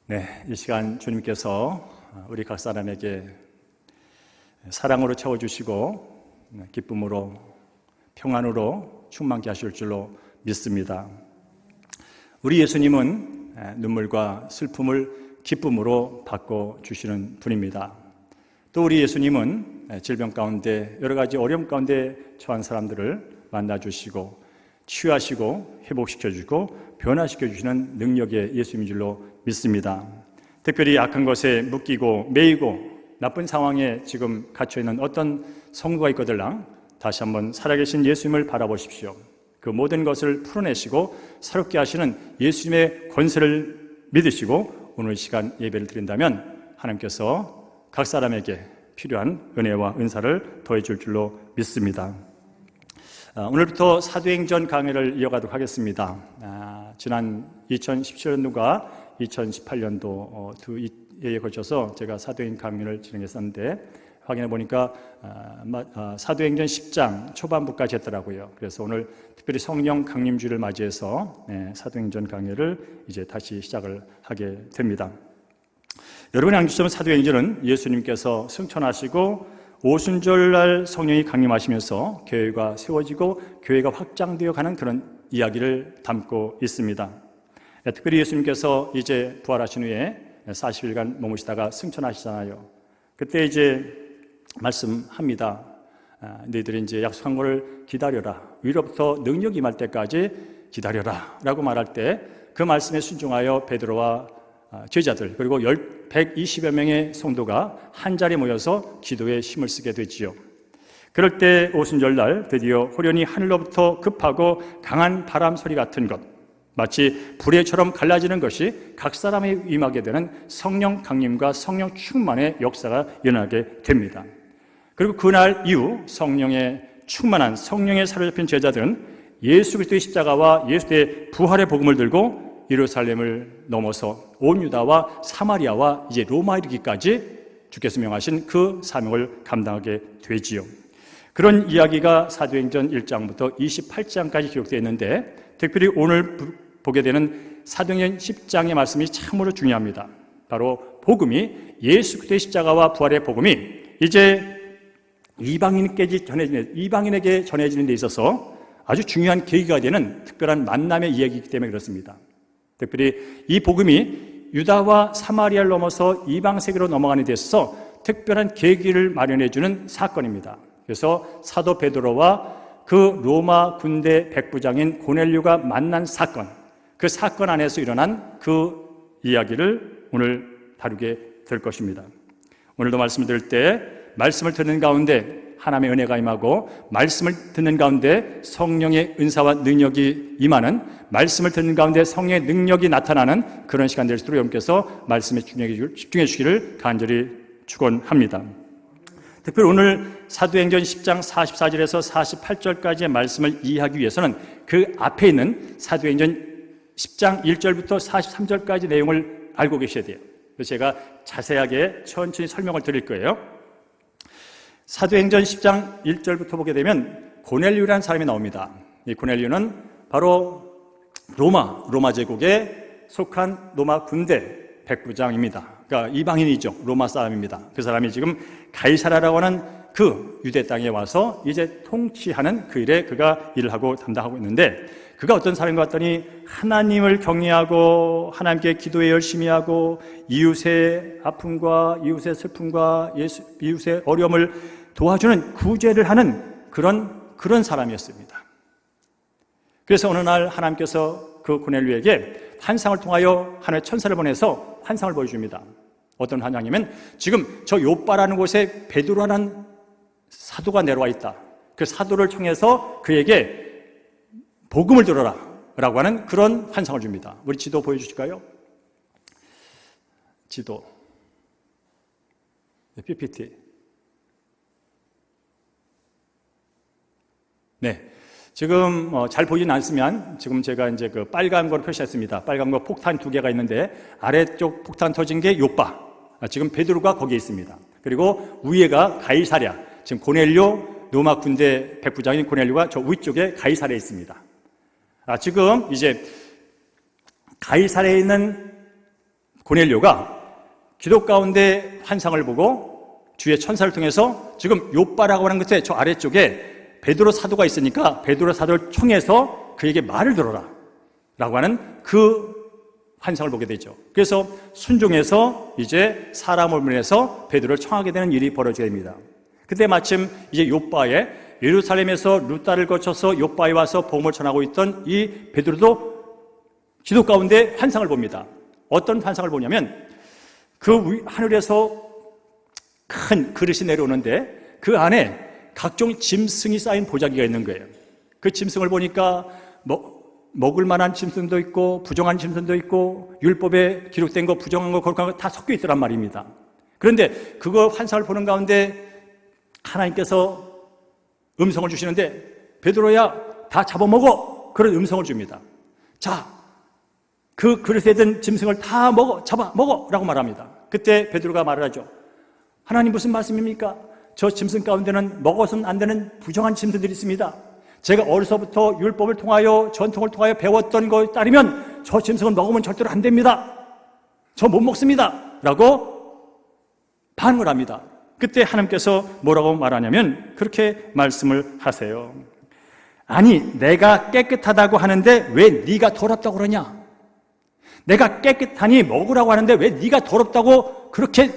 네, 이 시간 주님께서 우리 각 사람에게 사랑으로 채워주시고 기쁨으로 평안으로 충만케 하실 줄로 믿습니다. 우리 예수님은 눈물과 슬픔을 기쁨으로 바꿔주시는 분입니다. 또 우리 예수님은 질병 가운데 여러 가지 어려움 가운데 처한 사람들을 만나주시고 치유하시고 회복시켜주고 변화시켜주시는 능력의 예수님인 줄로 믿습니다. 특별히 악한 것에 묶이고 매이고 나쁜 상황에 지금 갇혀있는 어떤 성도가 있거들랑 다시 한번 살아계신 예수님을 바라보십시오. 그 모든 것을 풀어내시고 새롭게 하시는 예수님의 권세를 믿으시고 오늘 시간 예배를 드린다면 하나님께서 각 사람에게 필요한 은혜와 은사를 더해줄 줄로 믿습니다. 오늘부터 사도행전 강의를 이어가도록 하겠습니다. 지난 2017년도가 2018년도 두 해에 걸쳐서 제가 사도행전 강의를 진행했었는데 확인해 보니까 사도행전 10장 초반부까지 했더라고요. 그래서 오늘 특별히 성령 강림주를 맞이해서 사도행전 강의를 이제 다시 시작을 하게 됩니다. 여러분의 안주점 사도행전은 예수님께서 승천하시고 오순절날 성령이 강림하시면서 교회가 세워지고 교회가 확장되어 가는 그런 이야기를 담고 있습니다. 특별히 예수님께서 이제 부활하신 후에 40일간 머무시다가 승천하시잖아요. 그때 이제 말씀합니다. 너희들이 이제 약속한 것을 기다려라. 위로부터 능력이 임할 때까지 기다려라 라고 말할 때 그 말씀에 순종하여 베드로와 제자들 그리고 120여 명의 성도가 한자리에 모여서 기도에 힘을 쓰게 되지요. 그럴 때 오순절날 드디어 호련히 하늘로부터 급하고 강한 바람 소리 같은 것, 마치 불의처럼 갈라지는 것이 각 사람에 임하게 되는 성령 강림과 성령 충만의 역사가 일어나게 됩니다. 그리고 그날 이후 성령에 충만한 성령에 사로잡힌 제자들은 예수 그리스도의 십자가와 예수의 부활의 복음을 들고 예루살렘을 넘어서 온 유다와 사마리아와 이제 로마에 이르기까지 주께서 명하신 그 사명을 감당하게 되지요. 그런 이야기가 사도행전 1장부터 28장까지 기록되어 있는데 특별히 오늘 보게 되는 사도행전 10장의 말씀이 참으로 중요합니다. 바로 복음이 예수 그리스도의 십자가와 부활의 복음이 이제 이방인에게 전해지는 데 있어서 아주 중요한 계기가 되는 특별한 만남의 이야기이기 때문에 그렇습니다. 특별히 이 복음이 유다와 사마리아를 넘어서 이방 세계로 넘어가는 데 있어서 특별한 계기를 마련해 주는 사건입니다. 그래서 사도 베드로와 그 로마 군대 백부장인 고넬료가 만난 사건, 그 사건 안에서 일어난 그 이야기를 오늘 다루게 될 것입니다. 오늘도 말씀을 들을 때 말씀을 듣는 가운데 하나님의 은혜가 임하고 말씀을 듣는 가운데 성령의 은사와 능력이 임하는 말씀을 듣는 가운데 성령의 능력이 나타나는 그런 시간 될 수 있도록 여러분께서 말씀에 집중해 주시기를 간절히 축원합니다. 특별히 오늘 사도행전 10장 44절에서 48절까지의 말씀을 이해하기 위해서는 그 앞에 있는 사도행전 10장 1절부터 43절까지 내용을 알고 계셔야 돼요. 그래서 제가 자세하게 천천히 설명을 드릴 거예요. 사도행전 10장 1절부터 보게 되면 고넬료라는 사람이 나옵니다. 이 고넬료는 바로 로마 제국에 속한 로마 군대 백부장입니다. 그러니까 이방인이죠. 로마 사람입니다. 그 사람이 지금 가이사라라고 하는 그 유대 땅에 와서 이제 통치하는 그 일에 그가 일을 하고 담당하고 있는데 그가 어떤 사람인 것 같더니 하나님을 경외하고 하나님께 기도에 열심히 하고 이웃의 아픔과 이웃의 슬픔과 이웃의 어려움을 도와주는 구제를 하는 그런 사람이었습니다. 그래서 어느 날 하나님께서 그 고넬료에게 환상을 통하여 하나님의 천사를 보내서 환상을 보여줍니다. 어떤 환상이면 지금 저 요빠라는 곳에 베드로라는 사도가 내려와 있다. 그 사도를 통해서 그에게 복음을 들어라 라고 하는 그런 환상을 줍니다. 우리 지도 보여주실까요? 지도 PPT. 네, 지금 잘 보이진 않으면 지금 제가 이제 그 빨간 거로 표시했습니다. 빨간 거 폭탄 2개가 있는데 아래쪽 폭탄 터진 게 요빠. 지금 베드로가 거기에 있습니다. 그리고 위에가 가이사랴. 지금 고넬료 로마 군대 백부장인 고넬료가 저 위쪽에 가이사랴에 있습니다. 지금 이제 가이사랴에 있는 고넬료가 기도 가운데 환상을 보고 주의 천사를 통해서 지금 욥바라고 하는 것의 저 아래쪽에 베드로 사도가 있으니까 베드로 사도를 청해서 그에게 말을 들어라 라고 하는 그 환상을 보게 되죠. 그래서 순종해서 이제 사람을 보내서 베드로를 청하게 되는 일이 벌어지게 됩니다. 그때 마침 이제 욥바에 예루살렘에서 루다를 거쳐서 욥바에 와서 복음을 전하고 있던 이 베드로도 기도 가운데 환상을 봅니다. 어떤 환상을 보냐면 그 하늘에서 큰 그릇이 내려오는데 그 안에 각종 짐승이 쌓인 보자기가 있는 거예요. 그 짐승을 보니까 먹을 만한 짐승도 있고 부정한 짐승도 있고 율법에 기록된 거 부정한 거 거룩한 거 다 섞여 있더란 말입니다. 그런데 그거 환상을 보는 가운데 하나님께서 음성을 주시는데 베드로야 다 잡아먹어 그런 음성을 줍니다. 자, 그 그릇에 든 짐승을 다 잡아먹어 라고 말합니다. 그때 베드로가 말을 하죠. 하나님 무슨 말씀입니까? 저 짐승 가운데는 먹어서는 안 되는 부정한 짐승들이 있습니다. 제가 어려서부터 율법을 통하여 전통을 통하여 배웠던 것에 따르면 저 짐승은 먹으면 절대로 안 됩니다. 저 못 먹습니다 라고 반응을 합니다. 그때 하나님께서 뭐라고 말하냐면 그렇게 말씀을 하세요. 아니 내가 깨끗하다고 하는데 왜 네가 더럽다고 그러냐? 내가 깨끗하니 먹으라고 하는데 왜 네가 더럽다고 그렇게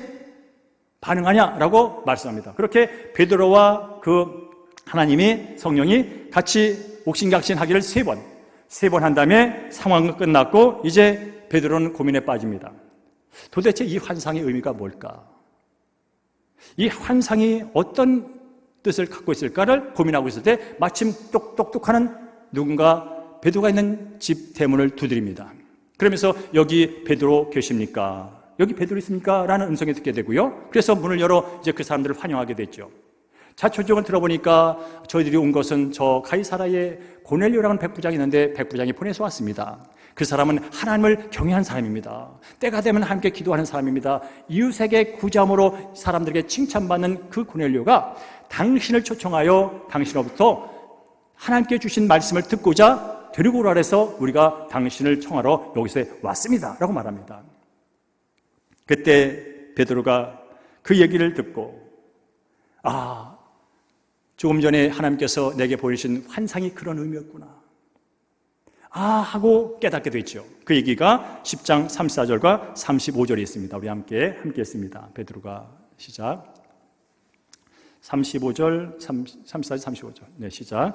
반응하냐라고 말씀합니다. 그렇게 베드로와 그 하나님이 성령이 같이 옥신각신하기를 세 번 한 다음에 상황은 끝났고 이제 베드로는 고민에 빠집니다. 도대체 이 환상의 의미가 뭘까? 이 환상이 어떤 뜻을 갖고 있을까를 고민하고 있을 때 마침 똑똑하는 누군가 베드로가 있는 집 대문을 두드립니다. 그러면서 여기 베드로 계십니까? 여기 베드로 있습니까? 라는 음성이 듣게 되고요. 그래서 문을 열어 이제 그 사람들을 환영하게 됐죠. 자초지종을 들어보니까 저희들이 온 것은 저 가이사라에 고넬료라는 백부장이 있는데 백부장이 보내서 왔습니다. 그 사람은 하나님을 경외한 사람입니다. 때가 되면 함께 기도하는 사람입니다. 이웃에게 구자함으로 사람들에게 칭찬받는 그 고넬료가 당신을 초청하여 당신으로부터 하나님께 주신 말씀을 듣고자 데리고 오라 해서 우리가 당신을 청하러 여기서 왔습니다 라고 말합니다. 그때 베드로가 그 얘기를 듣고 조금 전에 하나님께서 내게 보이신 환상이 그런 의미였구나 하고 깨닫게 됐죠. 그 얘기가 10장 34절과 35절에 있습니다. 우리 함께 했습니다. 베드로가 시작 35절 34절 35절 네 시작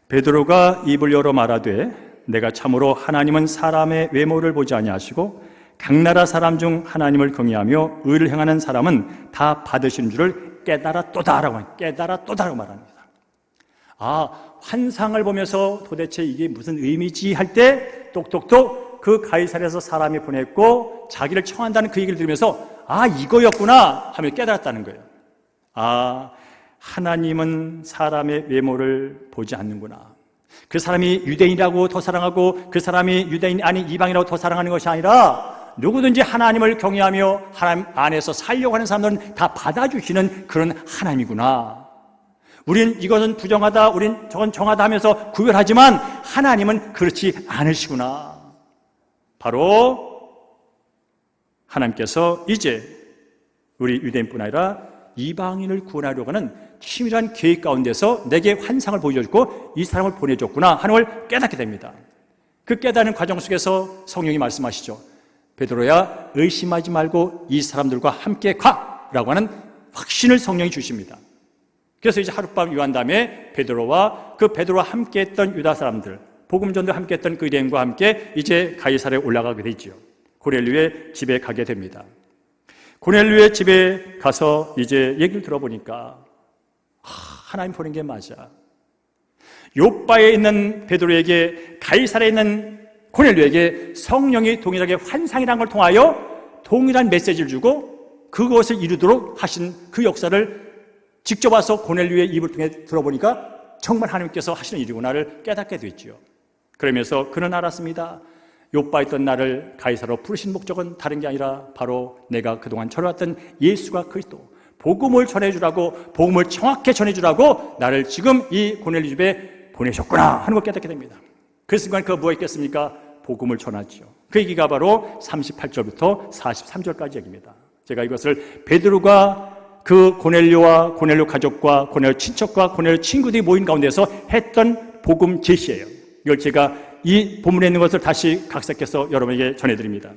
베드로가 입을 열어 말하되 내가 참으로 하나님은 사람의 외모를 보지 아니하시고 각 나라 사람 중 하나님을 경외하며 의를 행하는 사람은 다 받으시는 줄을 깨달았도다라고 말합니다. 환상을 보면서 도대체 이게 무슨 의미지 할 때 똑똑똑 그 가이사랴에서 사람이 보냈고 자기를 청한다는 그 얘기를 들으면서 이거였구나 하며 깨달았다는 거예요. 하나님은 사람의 외모를 보지 않는구나. 그 사람이 유대인이라고 더 사랑하고 그 사람이 유대인이 아닌 이방이라고 더 사랑하는 것이 아니라 누구든지 하나님을 경외하며 하나님 안에서 살려고 하는 사람들은 다 받아주시는 그런 하나님이구나. 우린 이것은 부정하다, 우린 저건 정하다 하면서 구별하지만 하나님은 그렇지 않으시구나. 바로 하나님께서 이제 우리 유대인뿐 아니라 이방인을 구원하려고 하는 치밀한 계획 가운데서 내게 환상을 보여줬고 이 사람을 보내줬구나 하는 걸 깨닫게 됩니다. 그 깨닫는 과정 속에서 성령이 말씀하시죠. 베드로야 의심하지 말고 이 사람들과 함께 가라고 하는 확신을 성령이 주십니다. 그래서 이제 하룻밤 유한 다음에 베드로와 함께 했던 유다 사람들, 복음 전도 함께 했던 그 유대인과 함께 이제 가이사랴에 올라가게 되죠. 고넬료의 집에 가게 됩니다. 고넬료의 집에 가서 이제 얘기를 들어보니까 하나님 보낸 게 맞아. 욥바에 있는 베드로에게 가이사랴에 있는 고넬료에게 성령이 동일하게 환상이라는 걸 통하여 동일한 메시지를 주고 그것을 이루도록 하신 그 역사를 직접 와서 고넬료의 입을 통해 들어보니까 정말 하나님께서 하시는 일이구나를 깨닫게 됐죠. 그러면서 그는 알았습니다. 욥바에 있던 나를 가이사로 부르신 목적은 다른 게 아니라 바로 내가 그동안 전해왔던 예수가 그리스도 복음을 전해주라고, 복음을 정확히 전해주라고 나를 지금 이 고넬료 집에 보내셨구나 하는 걸 깨닫게 됩니다. 그 순간 그가 뭐가 있겠습니까? 복음을 전하죠. 그 얘기가 바로 38절부터 43절까지 얘기입니다. 제가 이것을 베드로가 그 고넬료와 고넬료 가족과 고넬료 친척과 고넬료 친구들이 모인 가운데서 했던 복음 제시예요. 이걸 제가 이 본문에 있는 것을 다시 각색해서 여러분에게 전해드립니다.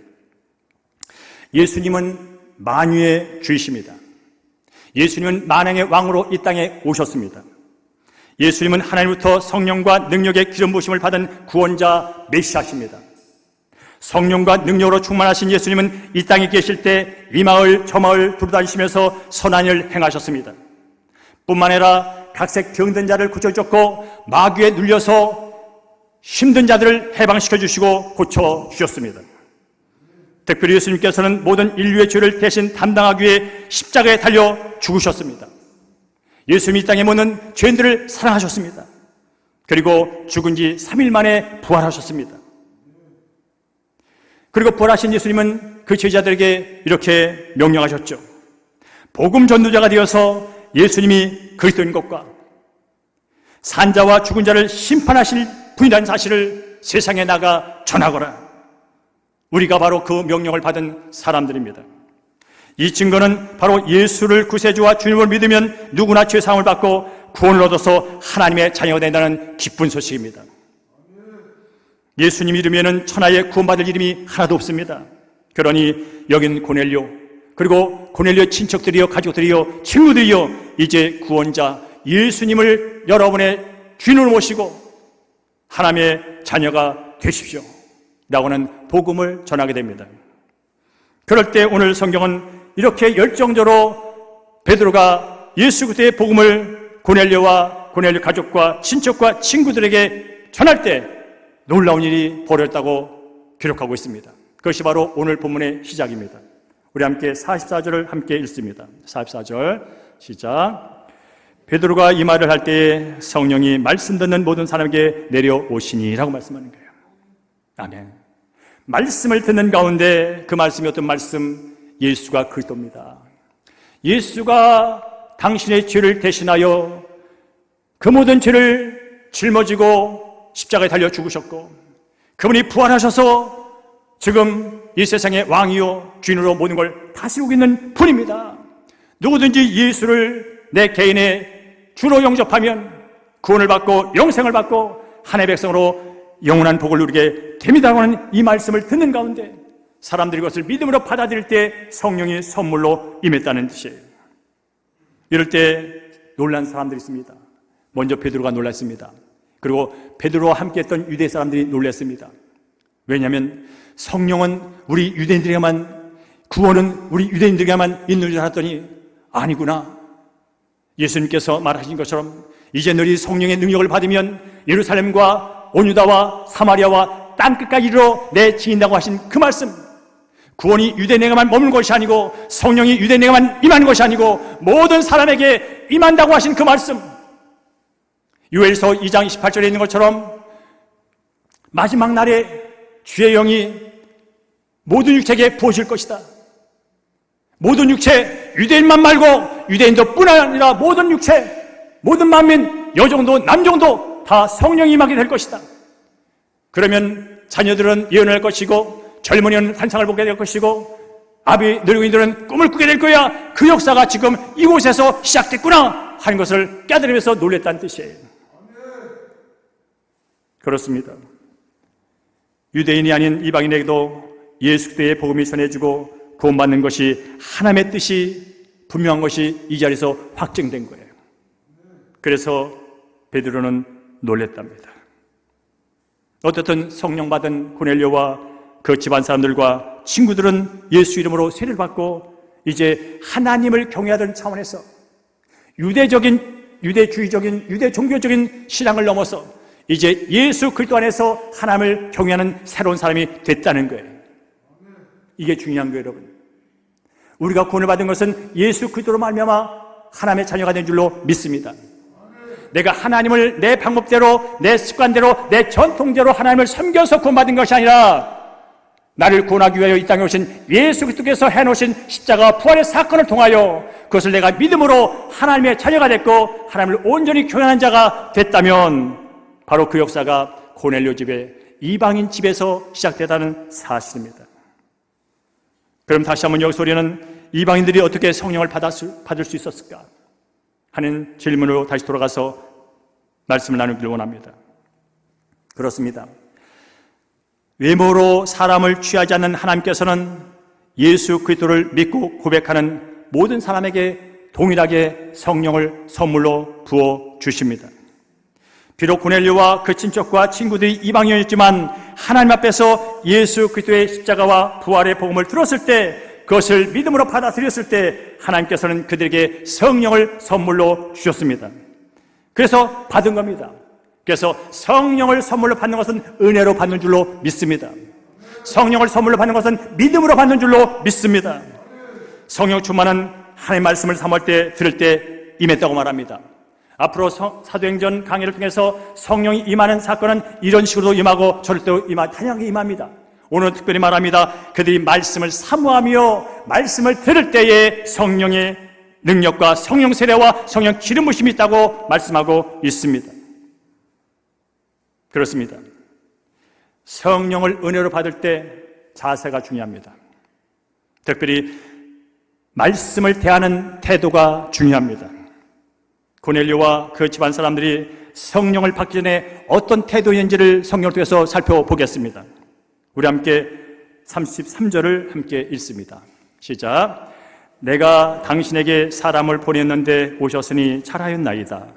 예수님은 만유의 주이십니다. 예수님은 만왕의 왕으로 이 땅에 오셨습니다. 예수님은 하나님부터 성령과 능력의 기름 부으심을 받은 구원자 메시아십니다. 성령과 능력으로 충만하신 예수님은 이 땅에 계실 때 이 마을 저 마을 두루다니시면서 선한 일을 행하셨습니다. 뿐만 아니라 각색 병든 자를 고쳐주셨고 마귀에 눌려서 힘든 자들을 해방시켜 주시고 고쳐 주셨습니다. 특별히 예수님께서는 모든 인류의 죄를 대신 담당하기 위해 십자가에 달려 죽으셨습니다. 예수님이 이 땅에 모든 죄인들을 사랑하셨습니다. 그리고 죽은 지 3일 만에 부활하셨습니다. 그리고 부활하신 예수님은 그 제자들에게 이렇게 명령하셨죠. 복음 전도자가 되어서 예수님이 그리스도인 것과 산자와 죽은 자를 심판하실 분이라는 사실을 세상에 나가 전하거라. 우리가 바로 그 명령을 받은 사람들입니다. 이 증거는 바로 예수를 구세주와 주님을 믿으면 누구나 죄사함을 받고 구원을 얻어서 하나님의 자녀가 된다는 기쁜 소식입니다. 예수님 이름에는 천하에 구원받을 이름이 하나도 없습니다. 그러니 여긴 고넬료, 그리고 고넬료 친척들이요, 가족들이요, 친구들이요, 이제 구원자 예수님을 여러분의 주인으로 모시고 하나님의 자녀가 되십시오 라고는 복음을 전하게 됩니다. 그럴 때 오늘 성경은 이렇게 열정적으로 베드로가 예수 그리스도의 복음을 고넬료와 고넬료 가족과 친척과 친구들에게 전할 때 놀라운 일이 벌어졌다고 기록하고 있습니다. 그것이 바로 오늘 본문의 시작입니다. 우리 함께 44절을 함께 읽습니다. 44절 시작. 베드로가 이 말을 할 때에 성령이 말씀 듣는 모든 사람에게 내려오시니 라고 말씀하는 거예요. 아멘. 말씀을 듣는 가운데 그 말씀이 어떤 말씀? 예수가 그리스도입니다. 예수가 당신의 죄를 대신하여 그 모든 죄를 짊어지고 십자가에 달려 죽으셨고 그분이 부활하셔서 지금 이 세상의 왕이요 주인으로 모든 걸 다스리고 있는 분입니다. 누구든지 예수를 내 개인의 주로 영접하면 구원을 받고 영생을 받고 하나님의 백성으로 영원한 복을 누리게 됩니다라고 하는 이 말씀을 듣는 가운데 사람들이 그것을 믿음으로 받아들일 때 성령이 선물로 임했다는 뜻이에요. 이럴 때 놀란 사람들이 있습니다. 먼저 베드로가 놀랐습니다. 그리고 베드로와 함께했던 유대 사람들이 놀랐습니다. 왜냐하면 성령은 우리 유대인들에게만, 구원은 우리 유대인들에게만 있는 줄 알았더니 아니구나. 예수님께서 말하신 것처럼 이제 너희 성령의 능력을 받으면 예루살렘과 온 유다와 사마리아와 땅끝까지 이르러 내 지인다고 하신 그 말씀, 구원이 유대인에게만 머물 것이 아니고 성령이 유대인에게만 임하는 것이 아니고 모든 사람에게 임한다고 하신 그 말씀, 요엘서 2장 28절에 있는 것처럼 마지막 날에 주의 영이 모든 육체에게 부어질 것이다. 모든 육체, 유대인만 말고 유대인도 뿐 아니라 모든 육체, 모든 만민, 여종도 남종도 다 성령이 임하게 될 것이다. 그러면 자녀들은 예언할 것이고 젊은이는 환상을 보게 될 것이고 아비 늙은이들은 꿈을 꾸게 될 거야. 그 역사가 지금 이곳에서 시작됐구나 하는 것을 깨달으면서 놀랬다는 뜻이에요. 그렇습니다. 유대인이 아닌 이방인에게도 예수 그리스도의 복음이 전해지고 구원받는 것이 하나님의 뜻이 분명한 것이 이 자리에서 확증된 거예요. 그래서 베드로는 놀랬답니다. 어떻든 성령 받은 고넬료와 그 집안 사람들과 친구들은 예수 이름으로 세례를 받고 이제 하나님을 경외하던 차원에서 유대주의적인 유대 종교적인 신앙을 넘어서 이제 예수 그리스도 안에서 하나님을 경외하는 새로운 사람이 됐다는 거예요. 이게 중요한 거예요, 여러분. 우리가 구원을 받은 것은 예수 그리스도로 말미암아 하나님의 자녀가 된 줄로 믿습니다. 내가 하나님을 내 방법대로, 내 습관대로, 내 전통대로 하나님을 섬겨서 구원받은 것이 아니라 나를 구원하기 위하여 이 땅에 오신 예수 그리스도께서 해놓으신 십자가 부활의 사건을 통하여 그것을 내가 믿음으로 하나님의 자녀가 됐고 하나님을 온전히 경외하는 자가 됐다면 바로 그 역사가 고넬료 집에 이방인 집에서 시작되다는 사실입니다. 그럼 다시 한번 여기서 우리는 이방인들이 어떻게 성령을 받을 수 있었을까 하는 질문으로 다시 돌아가서 말씀을 나누기를 원합니다. 그렇습니다. 외모로 사람을 취하지 않는 하나님께서는 예수 그리스도를 믿고 고백하는 모든 사람에게 동일하게 성령을 선물로 부어 주십니다. 비록 고넬료와 그 친척과 친구들이 이방인이었지만 하나님 앞에서 예수 그리스도의 십자가와 부활의 복음을 들었을 때, 그것을 믿음으로 받아들였을 때 하나님께서는 그들에게 성령을 선물로 주셨습니다. 그래서 받은 겁니다. 그래서 성령을 선물로 받는 것은 은혜로 받는 줄로 믿습니다. 성령을 선물로 받는 것은 믿음으로 받는 줄로 믿습니다. 성령 충만은 하나님의 말씀을 사모할 때, 들을 때 임했다고 말합니다. 앞으로 사도행전 강의를 통해서 성령이 임하는 사건은 이런 식으로도 임하고 저럴때도 다양하게 임합니다. 오늘은 특별히 말합니다. 그들이 말씀을 사모하며 말씀을 들을 때에 성령의 능력과 성령 세례와 성령 기름 부심이 있다고 말씀하고 있습니다. 그렇습니다. 성령을 은혜로 받을 때 자세가 중요합니다. 특별히 말씀을 대하는 태도가 중요합니다. 고넬료와 그 집안 사람들이 성령을 받기 전에 어떤 태도인지를 성령을 통해서 살펴보겠습니다. 우리 함께 33절을 함께 읽습니다. 시작. 내가 당신에게 사람을 보냈는데 오셨으니 잘하였나이다.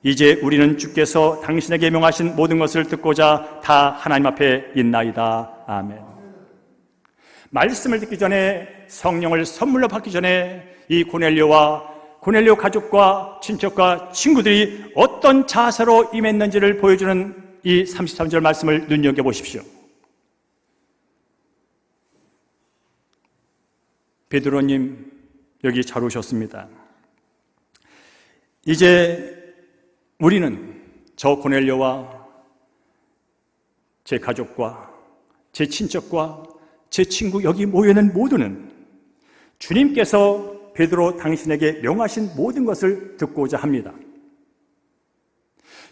이제 우리는 주께서 당신에게 명하신 모든 것을 듣고자 다 하나님 앞에 있나이다. 아멘. 말씀을 듣기 전에, 성령을 선물로 받기 전에 이 고넬료 가족과 친척과 친구들이 어떤 자세로 임했는지를 보여주는 이 33절 말씀을 눈여겨보십시오. 베드로님, 여기 잘 오셨습니다. 이제 우리는 저 고넬료와 제 가족과 제 친척과 제 친구 여기 모여있는 모두는 주님께서 베드로 당신에게 명하신 모든 것을 듣고자 합니다.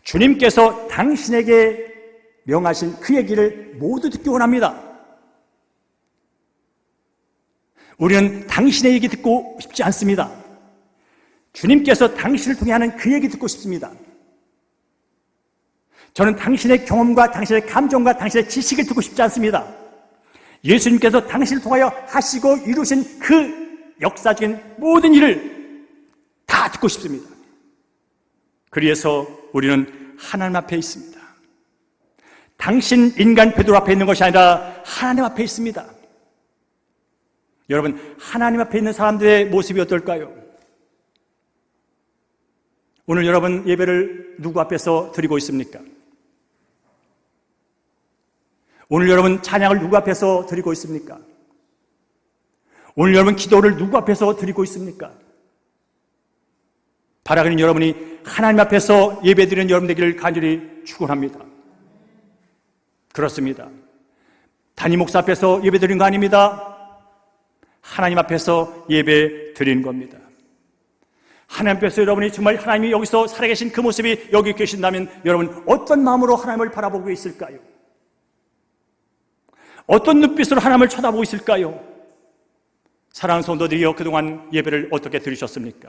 주님께서 당신에게 명하신 그 얘기를 모두 듣기 원합니다. 우리는 당신의 얘기 듣고 싶지 않습니다. 주님께서 당신을 통해 하는 그 얘기 듣고 싶습니다. 저는 당신의 경험과 당신의 감정과 당신의 지식을 듣고 싶지 않습니다. 예수님께서 당신을 통하여 하시고 이루신 그 역사적인 모든 일을 다 듣고 싶습니다. 그래서 우리는 하나님 앞에 있습니다. 당신 인간 베드로 앞에 있는 것이 아니라 하나님 앞에 있습니다. 여러분, 하나님 앞에 있는 사람들의 모습이 어떨까요? 오늘 여러분 예배를 누구 앞에서 드리고 있습니까? 오늘 여러분 찬양을 누구 앞에서 드리고 있습니까? 오늘 여러분 기도를 누구 앞에서 드리고 있습니까? 바라기는 여러분이 하나님 앞에서 예배드리는 여러분 되기를 간절히 축원합니다. 그렇습니다. 담임 목사 앞에서 예배드리는 거 아닙니다. 하나님 앞에서 예배 드리는 겁니다. 하나님 앞에서 여러분이 정말 하나님이 여기서 살아계신 그 모습이 여기 계신다면 여러분 어떤 마음으로 하나님을 바라보고 있을까요? 어떤 눈빛으로 하나님을 쳐다보고 있을까요? 사랑하는 성도들이여, 그동안 예배를 어떻게 들으셨습니까?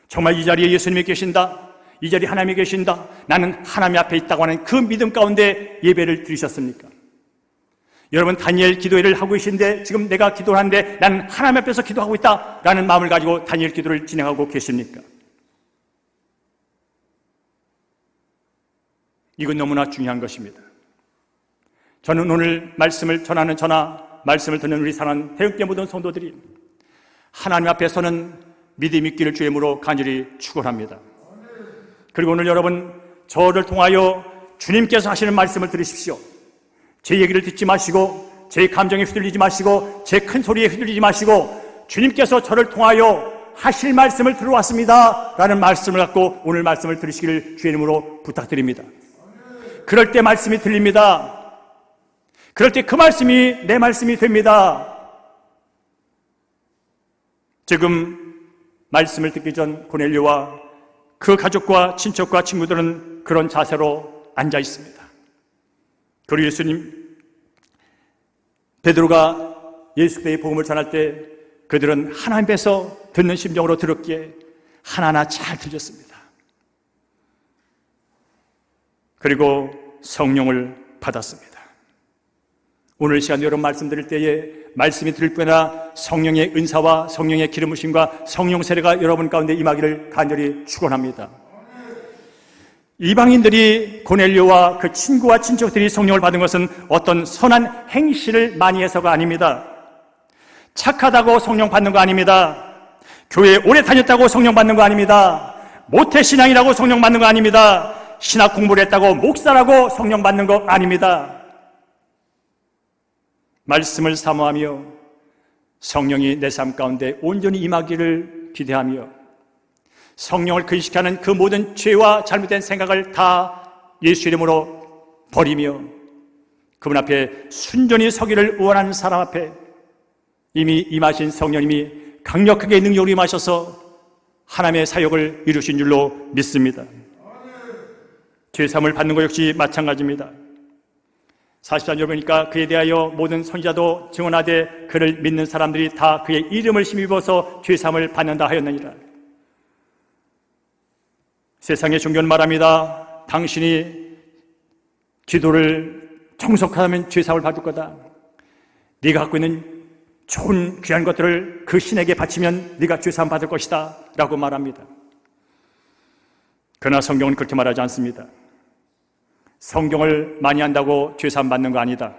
정말 이 자리에 예수님이 계신다, 이 자리에 하나님이 계신다, 나는 하나님 앞에 있다고 하는 그 믿음 가운데 예배를 드리셨습니까? 여러분 다니엘 기도회를 하고 계신데 지금 내가 기도를 하는데 나는 하나님 앞에서 기도하고 있다라는 마음을 가지고 다니엘 기도를 진행하고 계십니까? 이건 너무나 중요한 것입니다. 저는 오늘 말씀을 전하는 말씀을 듣는 우리 사랑하는 태극계 모든 성도들이 하나님 앞에서는 믿음 있기를 주의 이름으로 간절히 축원합니다. 그리고 오늘 여러분 저를 통하여 주님께서 하시는 말씀을 들으십시오. 제 얘기를 듣지 마시고 제 감정에 휘둘리지 마시고 제 큰 소리에 휘둘리지 마시고 주님께서 저를 통하여 하실 말씀을 들어왔습니다 라는 말씀을 갖고 오늘 말씀을 들으시기를 주의 이름으로 부탁드립니다. 그럴 때 말씀이 들립니다. 그럴 때 그 말씀이 내 말씀이 됩니다. 지금 말씀을 듣기 전 고넬료와 그 가족과 친척과 친구들은 그런 자세로 앉아 있습니다. 그리고 베드로가 예수 그리스도의 복음을 전할 때 그들은 하나님께서 듣는 심정으로 들었기에 하나하나 잘 들렸습니다. 그리고 성령을 받았습니다. 오늘 시간 여러분 말씀 드릴 때에 말씀이 들을 뿐 아니라 성령의 은사와 성령의 기름 부으심과 성령 세례가 여러분 가운데 임하기를 간절히 축원합니다. 이방인들이 고넬료와 그 친구와 친척들이 성령을 받은 것은 어떤 선한 행실을 많이 해서가 아닙니다. 착하다고 성령 받는 거 아닙니다. 교회에 오래 다녔다고 성령 받는 거 아닙니다. 모태신앙이라고 성령 받는 거 아닙니다. 신학 공부를 했다고 목사라고 성령 받는 거 아닙니다. 말씀을 사모하며 성령이 내 삶 가운데 온전히 임하기를 기대하며 성령을 근식하는 그 모든 죄와 잘못된 생각을 다 예수 이름으로 버리며 그분 앞에 순전히 서기를 원하는 사람 앞에 이미 임하신 성령님이 강력하게 능력으로 임하셔서 하나님의 사역을 이루신 줄로 믿습니다. 죄사함을 받는 것 역시 마찬가지입니다. 44절 보니까 그에 대하여 모든 선지자도 증언하되 그를 믿는 사람들이 다 그의 이름을 힘입어서 죄사함을 받는다 하였느니라. 세상의 종교는 말합니다. 당신이 기도를 정석하면 죄사함을 받을 거다. 네가 갖고 있는 좋은 귀한 것들을 그 신에게 바치면 네가 죄사함 받을 것이다 라고 말합니다. 그러나 성경은 그렇게 말하지 않습니다. 성경을 많이 한다고 죄사함 받는 거 아니다.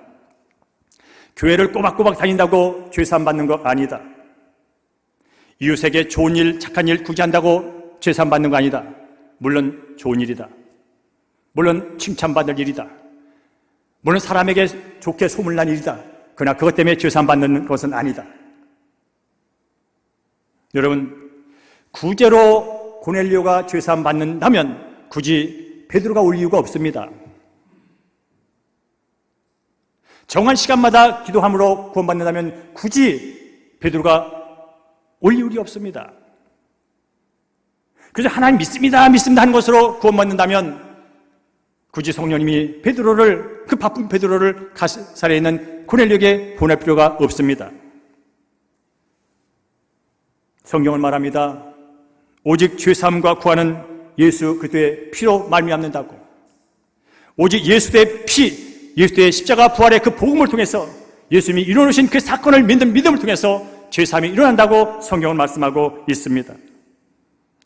교회를 꼬박꼬박 다닌다고 죄사함 받는 거 아니다. 이웃에게 좋은 일, 착한 일 굳이 한다고 죄사함 받는 거 아니다. 물론 좋은 일이다. 물론 칭찬받을 일이다. 물론 사람에게 좋게 소문난 일이다. 그러나 그것 때문에 죄사함 받는 것은 아니다. 여러분, 구제로 고넬료가 죄사함 받는다면 굳이 베드로가 올 이유가 없습니다. 정한 시간마다 기도함으로 구원받는다면 굳이 베드로가 올 이유가 없습니다. 그래서 하나님 믿습니다 하는 것으로 구원받는다면 굳이 성령님이 베드로를, 그 바쁜 베드로를 가사리에 있는 고넬료에게 보낼 필요가 없습니다. 성경은 말합니다. 오직 죄사함과 구하는 예수 그리스도의 피로 말미암는다고. 오직 예수의 피, 예수의 십자가 부활의 그 복음을 통해서 예수님이 이루어놓으신 그 사건을 믿는 믿음을 통해서 죄사함이 일어난다고 성경은 말씀하고 있습니다.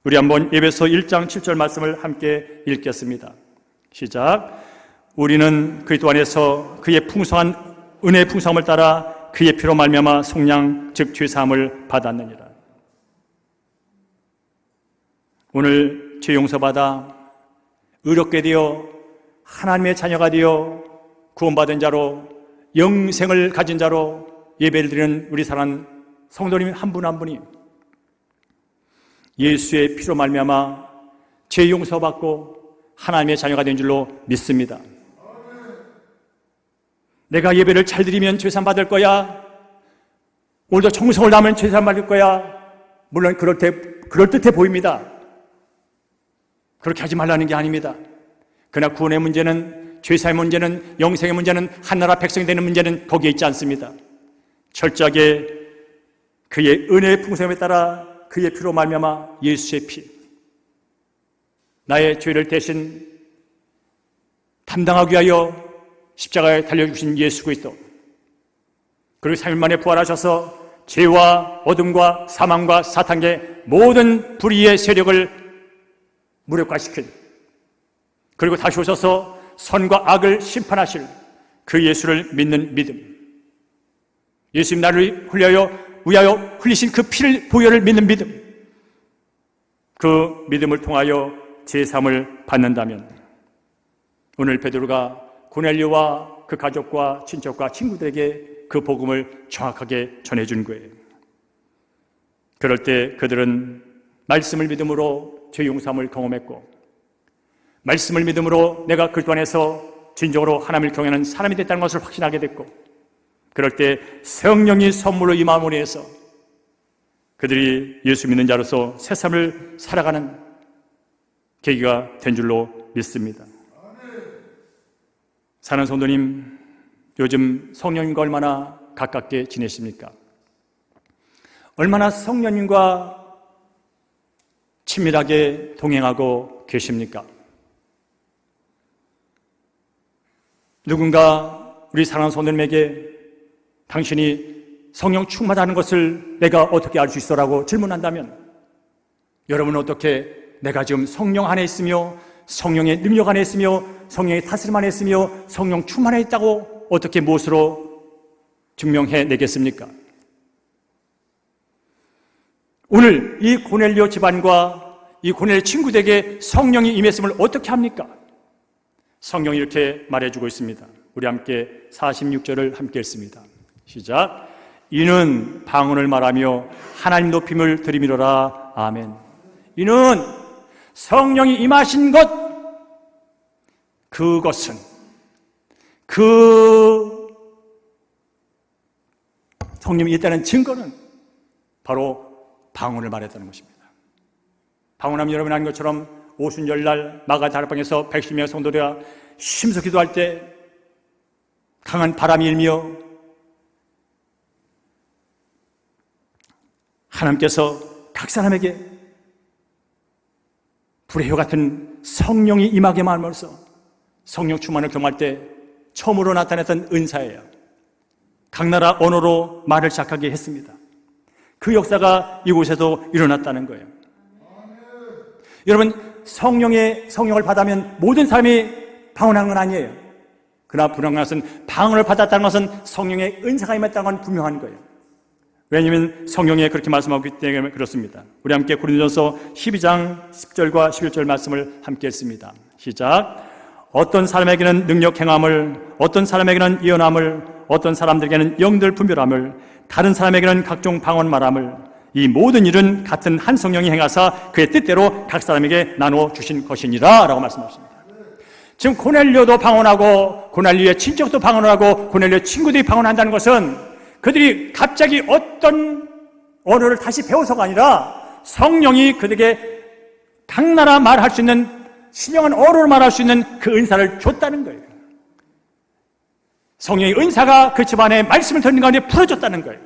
우리 한번 에베소 1장 7절 말씀을 함께 읽겠습니다. 시작. 우리는 그리스도 안에서 그의 풍성한 은혜의 풍성함을 따라 그의 피로 말미암아 속량 즉 죄사함을 받았느니라. 오늘 죄 용서받아 의롭게 되어 하나님의 자녀가 되어 구원받은 자로 영생을 가진 자로 예배를 드리는 우리 사랑하는 성도님 한 분 한 분이 예수의 피로 말미암아 죄 용서받고 하나님의 자녀가 된 줄로 믿습니다. 내가 예배를 잘 드리면 죄사함 받을 거야. 오늘도 정성을 다하면 죄사함 받을 거야. 물론 그럴듯해 보입니다. 그렇게 하지 말라는 게 아닙니다. 그러나 구원의 문제는, 죄사의 문제는, 영생의 문제는, 한나라 백성이 되는 문제는 거기에 있지 않습니다. 철저하게 그의 은혜의 풍성함에 따라 그의 피로 말미암아 예수의 피, 나의 죄를 대신 담당하기 위하여 십자가에 달려주신 예수 그리스도, 그리고 3일 만에 부활하셔서 죄와 어둠과 사망과 사탄의 모든 불의의 세력을 무력화시킨, 그리고 다시 오셔서 선과 악을 심판하실 그 예수를 믿는 믿음, 예수님 나를 위하여 흘리신 그 피를 보혈을 믿는 믿음, 그 믿음을 통하여 제사함을 받는다면 오늘 베드로가 고넬료와 그 가족과 친척과 친구들에게 그 복음을 정확하게 전해준 거예요. 그럴 때 그들은 말씀을 믿음으로 죄 용서함을 경험했고, 말씀을 믿음으로 내가 그리스도 안에서 진정으로 하나님을 경외하는 사람이 됐다는 것을 확신하게 됐고, 그럴 때 성령이 선물로 임함으로 해서 그들이 예수 믿는 자로서 새 삶을 살아가는 계기가 된 줄로 믿습니다. 사랑하는 성도님, 요즘 성령님과 얼마나 가깝게 지내십니까? 얼마나 성령님과 친밀하게 동행하고 계십니까? 누군가 우리 사랑하는 성도님에게 당신이 성령 충만하다는 것을 내가 어떻게 알 수 있어라고 질문한다면 여러분은 어떻게 내가 지금 성령 안에 있으며 성령의 능력 안에 있으며 성령의 다스림 안에 있으며 성령 충만해 있다고 어떻게 무엇으로 증명해 내겠습니까? 오늘 이 고넬료 집안과 이 고넬료 친구들에게 성령이 임했음을 어떻게 합니까? 성경이 이렇게 말해주고 있습니다. 우리 함께 46절을 함께 읽습니다. 시작. 이는 방언을 말하며 하나님 높임을 들이미로라. 아멘. 이는 성령이 임하신 것, 그것은 그 성령이 있다는 증거는 바로 방언을 말했다는 것입니다. 방언하면 여러분 아는 것처럼 오순절날 마가다락방에서 110명의 성도들이 힘써 기도할 때 강한 바람이 일며 하나님께서 각 사람에게 불의 효 같은 성령이 임하게 말하면서 성령 충만을 경험할 때 처음으로 나타났던 은사예요. 각 나라 언어로 말을 시작하게 했습니다. 그 역사가 이곳에도 일어났다는 거예요. 여러분, 성령을 받으면 모든 사람이 방언하는 건 아니에요. 그러나 분명한 것은 방언을 받았다는 것은 성령의 은사가 임했다는 건 분명한 거예요. 왜냐하면 성령이 그렇게 말씀하고 있기 때문에 그렇습니다. 우리 함께 고린도전서 12장 10절과 11절 말씀을 함께 했습니다. 시작. 어떤 사람에게는 능력 행함을, 어떤 사람에게는 예언함을, 어떤 사람들에게는 영들 분별함을, 다른 사람에게는 각종 방언 말함을, 이 모든 일은 같은 한 성령이 행하사 그의 뜻대로 각 사람에게 나누어 주신 것이니라 라고 말씀하십니다. 지금 고넬료도 방언하고 고넬료의 친척도 방언하고 고넬료의 친구들이 방언한다는 것은 그들이 갑자기 어떤 언어를 다시 배워서가 아니라 성령이 그들에게 각 나라 말할 수 있는 신령한 언어를 말할 수 있는 그 은사를 줬다는 거예요. 성령의 은사가 그 집안에 말씀을 듣는 가운데 풀어줬다는 거예요.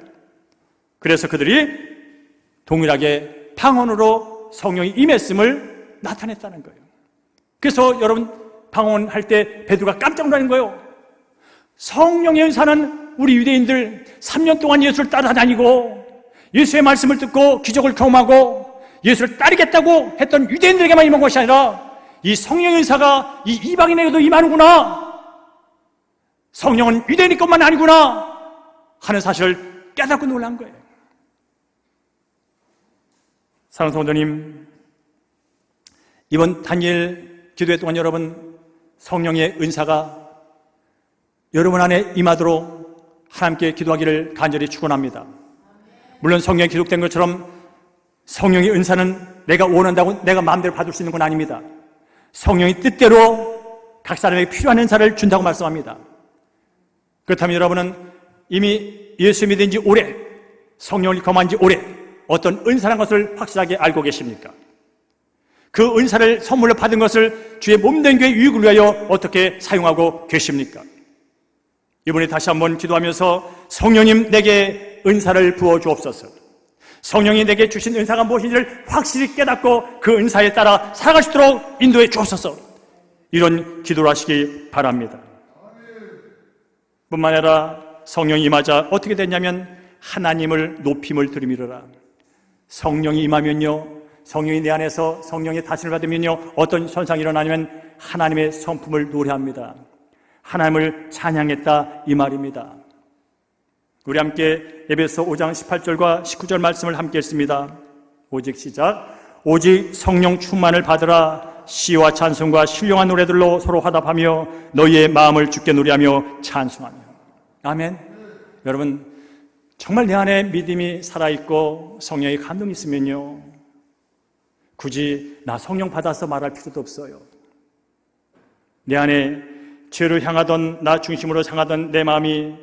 그래서 그들이 동일하게 방언으로 성령이 임했음을 나타냈다는 거예요. 그래서 여러분 방언할 때 베드로가 깜짝 놀라는 거예요. 성령의 은사는 우리 유대인들 3년 동안 예수를 따라다니고 예수의 말씀을 듣고 기적을 경험하고 예수를 따르겠다고 했던 유대인들에게만 임한 것이 아니라 이 성령의 은사가 이 이방인에게도 임하는구나, 성령은 유대인의 것만 아니구나 하는 사실을 깨닫고 놀란 거예요. 사랑하는 성도님, 이번 다니엘 기도회 동안 여러분 성령의 은사가 여러분 안에 임하도록 하나님께 기도하기를 간절히 축원합니다. 물론 성경에 기록된 것처럼 성령의 은사는 내가 원한다고 내가 마음대로 받을 수 있는 건 아닙니다. 성령의 뜻대로 각 사람에게 필요한 은사를 준다고 말씀합니다. 그렇다면 여러분은 이미 예수 믿은 지 오래, 성령을 경험한 지 오래 어떤 은사라는 것을 확실하게 알고 계십니까? 그 은사를 선물로 받은 것을 주의 몸된 교회 유익을 위하여 어떻게 사용하고 계십니까? 이번에 다시 한번 기도하면서 성령님 내게 은사를 부어 주옵소서, 성령이 내게 주신 은사가 무엇인지를 확실히 깨닫고 그 은사에 따라 살아갈 수 있도록 인도해 주옵소서, 이런 기도를 하시기 바랍니다. 뿐만 아니라 성령이 임하자 어떻게 됐냐면 하나님을 높임을 들이미르라. 성령이 임하면요, 성령이 내 안에서 성령의 다스림을 받으면요 어떤 현상이 일어나냐면 하나님의 성품을 노래합니다. 하나님을 찬양했다 이 말입니다. 우리 함께 에베소 5장 18절과 19절 말씀을 함께 했습니다. 오직 시작. 오직 성령 충만을 받으라. 시와 찬송과 신령한 노래들로 서로 화답하며 너희의 마음을 주께 노래하며 찬송하며. 아멘. 여러분 정말 내 안에 믿음이 살아있고 성령의 감동이 있으면요 굳이 나 성령 받아서 말할 필요도 없어요. 내 안에 죄를 향하던 나 중심으로 향하던 내 마음이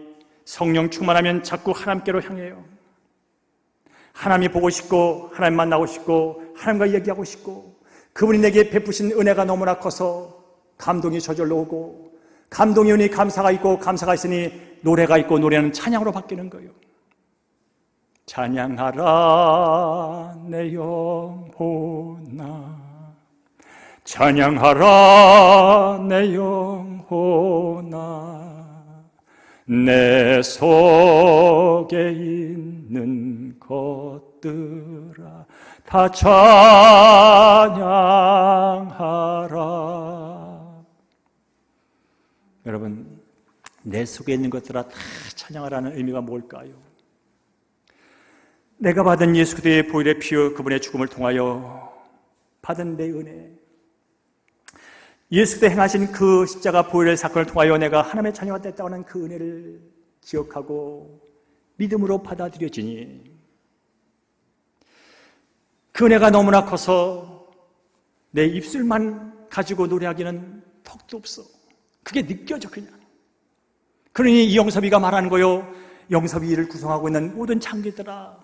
성령 충만하면 자꾸 하나님께로 향해요. 하나님이 보고 싶고 하나님 만나고 싶고 하나님과 얘기하고 싶고 그분이 내게 베푸신 은혜가 너무나 커서 감동이 저절로 오고 감동이 오니 감사가 있고 감사가 있으니 노래가 있고 노래는 찬양으로 바뀌는 거예요. 찬양하라 내 영혼아, 찬양하라 내 영혼아, 내 속에 있는 것들아 다 찬양하라. 여러분, 내 속에 있는 것들아 다 찬양하라는 의미가 뭘까요? 내가 받은 예수 그리스도의 보혈의 피와 그분의 죽음을 통하여 받은 내 은혜, 예수 그리스도 행하신 그 십자가 보혈의 사건을 통하여 내가 하나님의 자녀가 됐다고 하는 그 은혜를 기억하고 믿음으로 받아들여지니 그 은혜가 너무나 커서 내 입술만 가지고 노래하기는 턱도 없어. 그게 느껴져 그냥. 그러니 이영섭이가 말하는 거요, 영섭이 이를 구성하고 있는 모든 장기들아,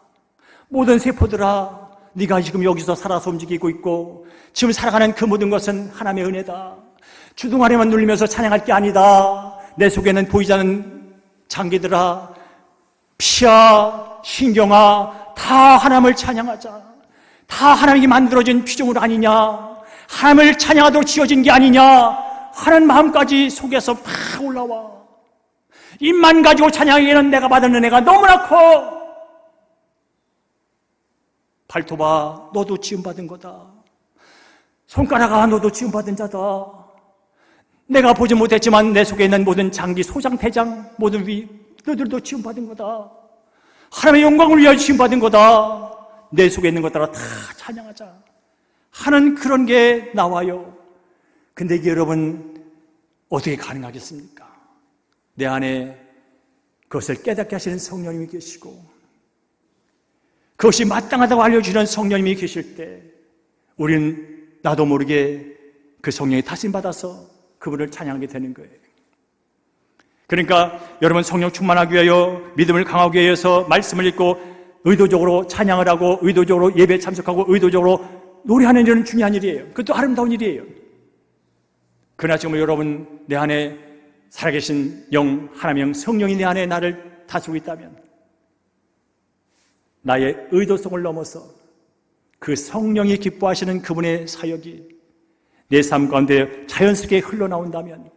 모든 세포들아, 네가 지금 여기서 살아서 움직이고 있고 지금 살아가는 그 모든 것은 하나님의 은혜다. 주둥아리만 눌리면서 찬양할 게 아니다. 내 속에는 보이지 않는 장기들아, 피야 신경아, 다 하나님을 찬양하자. 다 하나님이 만들어진 피조물 아니냐, 하나님을 찬양하도록 지어진 게 아니냐 하는 마음까지 속에서 막 올라와. 입만 가지고 찬양하기에는 내가 받은 은혜가 너무나 커. 발톱아, 너도 지음받은 거다. 손가락아, 너도 지음받은 자다. 내가 보지 못했지만 내 속에 있는 모든 장기, 소장, 대장, 모든 너들도 지음받은 거다. 하나님의 영광을 위하여 지음받은 거다. 내 속에 있는 것들아 다 찬양하자 하는 그런 게 나와요. 근데 이게 여러분 어떻게 가능하겠습니까? 내 안에 그것을 깨닫게 하시는 성령님이 계시고 그것이 마땅하다고 알려주는 성령님이 계실 때 우리는 나도 모르게 그 성령이 다스림받아서 그분을 찬양하게 되는 거예요. 그러니까 여러분, 성령 충만하기 위하여, 믿음을 강하기 위해서 말씀을 읽고 의도적으로 찬양을 하고 의도적으로 예배에 참석하고 의도적으로 노래하는 일은 중요한 일이에요. 그것도 아름다운 일이에요. 그러나 지금 여러분 내 안에 살아계신 영, 하나님의 영, 성령이 내 안에 나를 다스리고 있다면 나의 의도성을 넘어서 그 성령이 기뻐하시는 그분의 사역이 내 삶 가운데 자연스럽게 흘러나온다면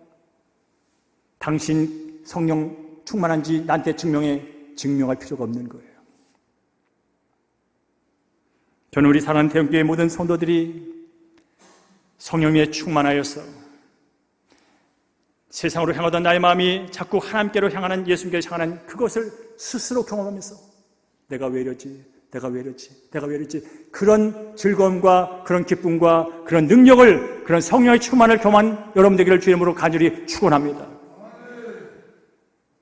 당신 성령 충만한지 나한테 증명할 필요가 없는 거예요. 저는 우리 사랑하는 대형교회 모든 성도들이 성령에 충만하여서 세상으로 향하던 나의 마음이 자꾸 하나님께로 향하는, 예수님께로 향하는 그것을 스스로 경험하면서 내가 왜 이러지? 내가 왜 이러지? 내가 왜 이러지? 그런 즐거움과 그런 기쁨과 그런 능력을, 그런 성령의 충만을 경험한 여러분 되기를 주의 이름으로 간절히 축원합니다.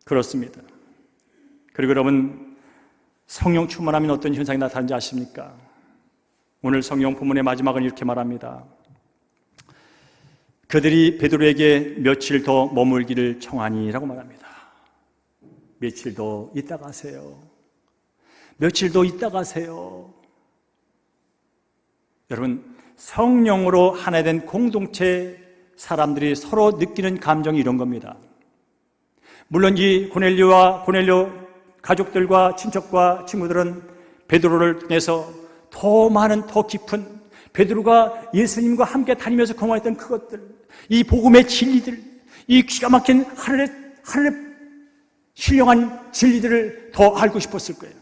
그렇습니다. 그리고 여러분, 성령 충만하면 어떤 현상이 나타나는지 아십니까? 오늘 성경 본문의 마지막은 이렇게 말합니다. 그들이 베드로에게 며칠 더 머물기를 청하니라고 말합니다. 며칠 더 있다 가세요. 며칠 더 있다 가세요. 여러분, 성령으로 하나 된 공동체 사람들이 서로 느끼는 감정이 이런 겁니다. 물론 이 고넬료와 고넬료 가족들과 친척과 친구들은 베드로를 통해서 더 많은, 더 깊은, 베드로가 예수님과 함께 다니면서 경험했던 그것들, 이 복음의 진리들, 이 기가 막힌 하늘의 신령한 진리들을 더 알고 싶었을 거예요.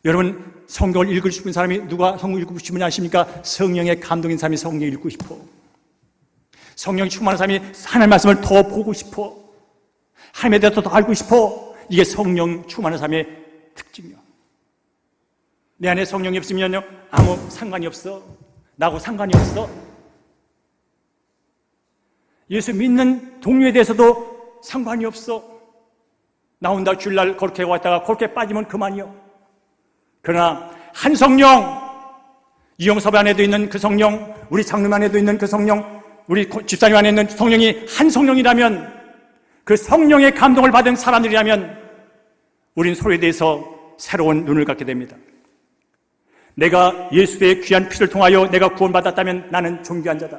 여러분, 성경을 읽고 싶은 사람이 누가 성경을 읽고 싶으면 아십니까? 성령의 감동인 사람이 성경을 읽고 싶어. 성령이 충만한 사람이 하나님의 말씀을 더 보고 싶어. 하나님에 대해서 더 알고 싶어. 이게 성령 충만한 사람의 특징이요. 내 안에 성령이 없으면요, 아무 상관이 없어. 나하고 상관이 없어. 예수 믿는 동료에 대해서도 상관이 없어. 나온다 주일날 그렇게 왔다가 그렇게 빠지면 그만이요. 그러나 한 성령, 이영섭 안에도 있는 그 성령, 우리 장로님 안에도 있는 그 성령, 우리 집사님 안에 있는 성령이 한 성령이라면, 그 성령의 감동을 받은 사람들이라면 우린 서로에 대해서 새로운 눈을 갖게 됩니다. 내가 예수의 귀한 피를 통하여 내가 구원받았다면 나는 존귀한 자다.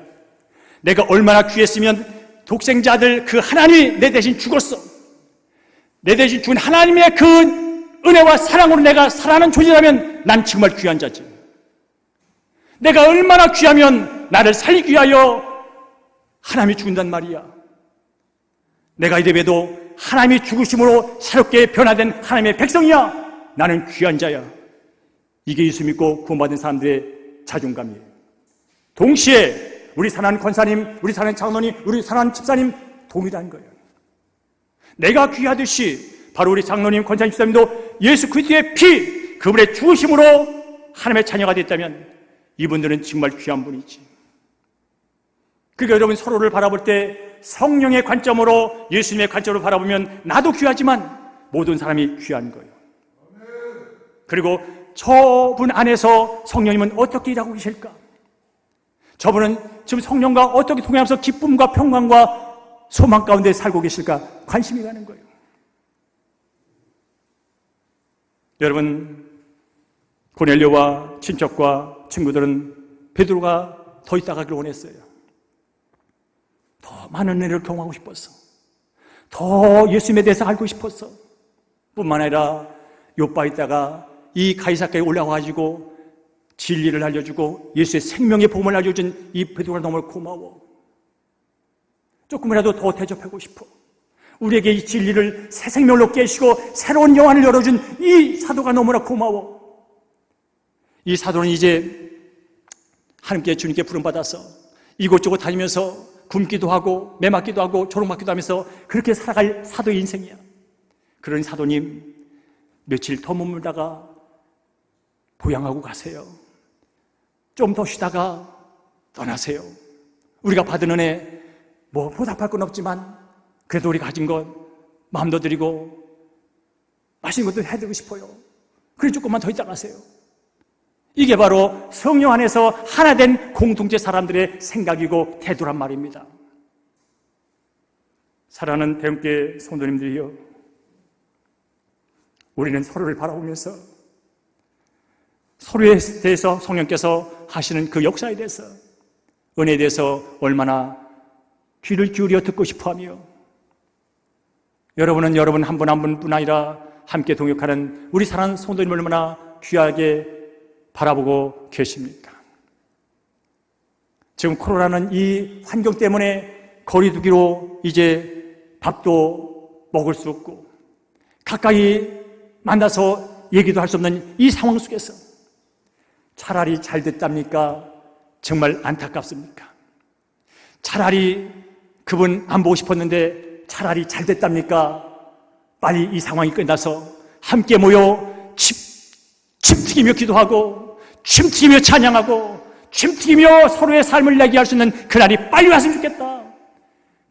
내가 얼마나 귀했으면 독생자 아들 그 하나님이 내 대신 죽었어. 내 대신 죽은 하나님의 그 은혜와 사랑으로 내가 살아가는 존재라면 난 정말 귀한 자지. 내가 얼마나 귀하면 나를 살리기 위하여 하나님이 죽는단 말이야. 내가 이래봬도 하나님이 죽으심으로 새롭게 변화된 하나님의 백성이야. 나는 귀한 자야. 이게 예수 믿고 구원받은 사람들의 자존감이에요. 동시에 우리 사랑하는 권사님, 우리 사랑하는 장로님, 우리 사랑하는 집사님 동일한 거예요. 내가 귀하듯이 바로 우리 장로님, 권사님, 집사님도 예수 그리스도의 피, 그분의 죽으심으로 하나님의 자녀가 됐다면 이분들은 정말 귀한 분이지. 그러니까 여러분 서로를 바라볼 때 성령의 관점으로, 예수님의 관점으로 바라보면 나도 귀하지만 모든 사람이 귀한 거예요. 그리고 저분 안에서 성령님은 어떻게 일하고 계실까? 저분은 지금 성령과 어떻게 동행하면서 기쁨과 평강과 소망 가운데 살고 계실까? 관심이 가는 거예요. 여러분, 고넬료와 친척과 친구들은 베드로가 더 있다 가기를 원했어요. 더 많은 은혜를 경험하고 싶었어. 더 예수님에 대해서 알고 싶었어. 뿐만 아니라 요바에 있다가 이 가이사까지 올라와가지고 진리를 알려주고 예수의 생명의 복음을 알려준 이 베드로가 너무 고마워. 조금이라도 더 대접하고 싶어. 우리에게 이 진리를 새 생명으로 깨시고 새로운 영안을 열어준 이 사도가 너무나 고마워. 이 사도는 이제 하나님께, 주님께 부름받아서 이곳저곳 다니면서 굶기도 하고 매맞기도 하고 조롱받기도 하면서 그렇게 살아갈 사도의 인생이야. 그런 사도님 며칠 더 머물다가 보양하고 가세요. 좀 더 쉬다가 떠나세요. 우리가 받은 은혜 뭐 보답할 건 없지만 그래도 우리가 가진 것 마음도 드리고 맛있는 것도 해드리고 싶어요. 그래 조금만 더 있다 가세요. 이게 바로 성령 안에서 하나 된 공동체 사람들의 생각이고 태도란 말입니다. 사랑하는 대형교회 성도님들이요, 우리는 서로를 바라보면서 서로에 대해서 성령께서 하시는 그 역사에 대해서, 은혜에 대해서 얼마나 귀를 기울여 듣고 싶어하며, 여러분은 여러분 한 분 한 분뿐 아니라 함께 동역하는 우리 사랑하는 성도님을 얼마나 귀하게 바라보고 계십니까? 지금 코로나는 이 환경 때문에 거리두기로 이제 밥도 먹을 수 없고 가까이 만나서 얘기도 할 수 없는 이 상황 속에서 차라리 잘 됐답니까? 정말 안타깝습니까? 차라리 그분 안 보고 싶었는데 차라리 잘 됐답니까? 빨리 이 상황이 끝나서 함께 모여 침튀기며 기도하고 침튀기며 찬양하고 침튀기며 서로의 삶을 얘기할 수 있는 그날이 빨리 왔으면 좋겠다.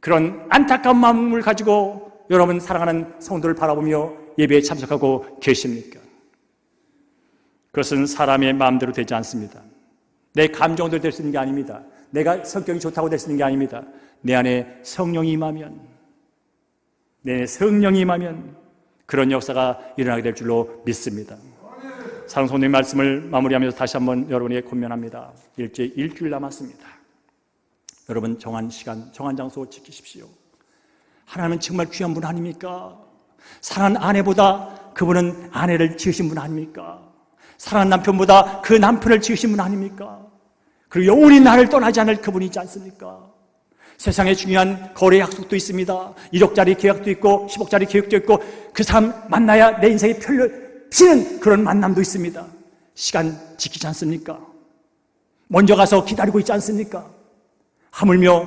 그런 안타까운 마음을 가지고 여러분 사랑하는 성도를 바라보며 예배에 참석하고 계십니까? 그것은 사람의 마음대로 되지 않습니다. 내 감정대로 될 수 있는 게 아닙니다. 내가 성격이 좋다고 될 수 있는 게 아닙니다. 내 안에 성령이 임하면, 내 안에 성령이 임하면 그런 역사가 일어나게 될 줄로 믿습니다. 사랑하는 성도님, 말씀을 마무리하면서 다시 한번 여러분에게 권면합니다. 일제 일주일 남았습니다. 여러분 정한 시간, 정한 장소 지키십시오. 하나님은 정말 귀한 분 아닙니까? 사랑하는 아내보다 그분은 아내를 지으신 분 아닙니까? 사랑하는 남편보다 그 남편을 지으신 분 아닙니까? 그리고 영원히 나를 떠나지 않을 그분이지 않습니까? 세상에 중요한 거래 약속도 있습니다. 1억짜리 계약도 있고 10억짜리 계획도 있고 그 사람 만나야 내 인생이 펼쳐지는 그런 만남도 있습니다. 시간 지키지 않습니까? 먼저 가서 기다리고 있지 않습니까? 하물며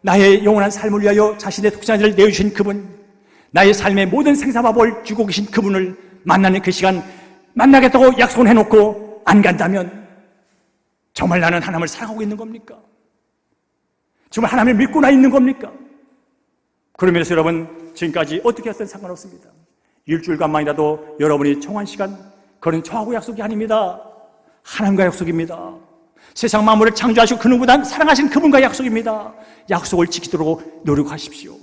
나의 영원한 삶을 위하여 자신의 독생자를 내어주신 그분, 나의 삶의 모든 생사마법을 주고 계신 그분을 만나는 그 시간, 만나겠다고 약속을 해놓고 안 간다면 정말 나는 하나님을 사랑하고 있는 겁니까? 정말 하나님을 믿고나 있는 겁니까? 그러면서 여러분 지금까지 어떻게 했든 상관없습니다. 일주일간만이라도 여러분이 정한 시간, 그건 저하고 약속이 아닙니다. 하나님과 약속입니다. 세상 만물을 창조하시고 그 누구보다 사랑하신 그분과 약속입니다. 약속을 지키도록 노력하십시오.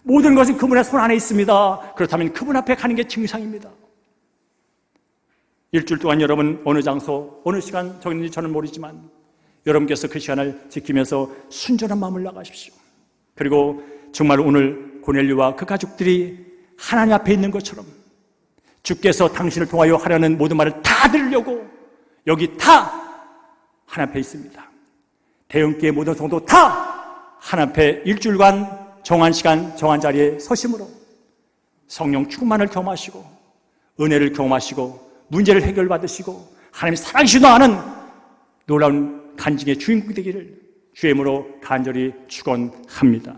모든 것은 그분의 손 안에 있습니다. 그렇다면 그분 앞에 가는 게 정상입니다. 일주일 동안 여러분 어느 장소, 어느 시간 정했는지 저는 모르지만 여러분께서 그 시간을 지키면서 순전한 마음을 나가십시오. 그리고 정말 오늘 고넬료와 그 가족들이 하나님 앞에 있는 것처럼 주께서 당신을 통하여 하려는 모든 말을 다 들으려고 여기 다 하나님 앞에 있습니다. 대형교회 모든 성도 다 하나님 앞에 일주일간 정한 시간 정한 자리에 서심으로 성령 충만을 경험하시고 은혜를 경험하시고 문제를 해결받으시고 하나님이 살아계시다 하는 놀라운 간증의 주인공이 되기를 주의 이름으로 간절히 축원합니다.